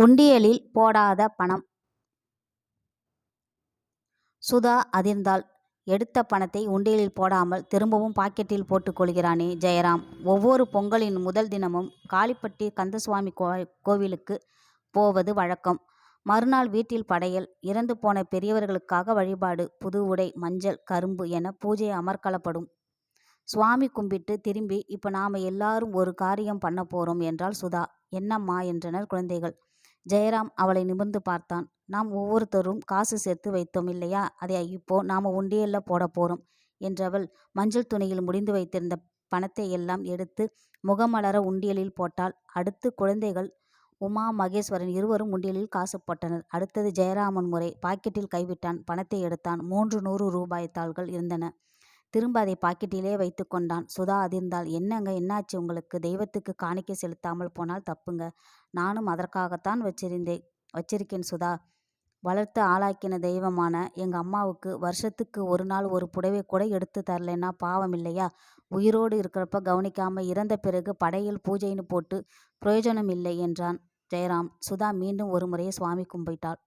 உண்டியலில் போடாத பணம். சுதா அதிர்ந்தாள். எடுத்த பணத்தை உண்டியலில் போடாமல் திரும்பவும் பாக்கெட்டில் போட்டுக் கொள்கிறானே ஜெயராம். ஒவ்வொரு பொங்கலின் முதல் தினமும் காளிப்பட்டி கந்தசுவாமி கோவிலுக்கு போவது வழக்கம். மறுநாள் வீட்டில் படையல், இறந்து போன பெரியவர்களுக்காக வழிபாடு, புது உடை, மஞ்சள், கரும்பு என பூஜை அமர்க்களப்படும். சுவாமி கும்பிட்டு திரும்பி இப்ப நாம எல்லாரும் ஒரு காரியம் பண்ண போறோம் என்றாள் சுதா. என்னம்மா என்றனர் குழந்தைகள். ஜெயராம் அவளை நிமிர்ந்து பார்த்தான். நாம் ஒவ்வொருத்தரும் காசு சேர்த்து வைத்தோம் இல்லையா, அதை இப்போ நாம உண்டியல்ல போட போறோம் என்றவள் மஞ்சள் துணியில் முடிந்து வைத்திருந்த பணத்தை எல்லாம் எடுத்து முகமலர உண்டியலில் போட்டாள். அடுத்து குழந்தைகள் உமா மகேஸ்வரன் இருவரும் உண்டியலில் காசு போட்டனர். அடுத்தது ஜெயராமன் முறை. பாக்கெட்டில் கைவிட்டான். பணத்தை எடுத்தான். 3 100 ரூபாய் தாள்கள் இருந்தன. திரும்ப அதை பாக்கெட்டிலே வைத்து கொண்டான். சுதா அதிர்ந்தாள். என்னங்க, என்னாச்சு உங்களுக்கு? தெய்வத்துக்கு காணிக்கை செலுத்தாமல் போனால் தப்புங்க. நானும் அதற்காகத்தான் வச்சிருக்கேன் சுதா. வளர்த்து ஆளாக்கின தெய்வமான எங்க அம்மாவுக்கு வருஷத்துக்கு ஒரு நாள் ஒரு புடவை கூட எடுத்து தரலைன்னா பாவம் இல்லையா? உயிரோடு இருக்கிறப்ப கவனிக்காம இறந்த பிறகு படையில் பூஜைன்னு போட்டு பிரயோஜனம் இல்லை என்றான் ஜெயராம். சுதா மீண்டும் ஒரு முறையை சுவாமி கும்பிட்டாள்.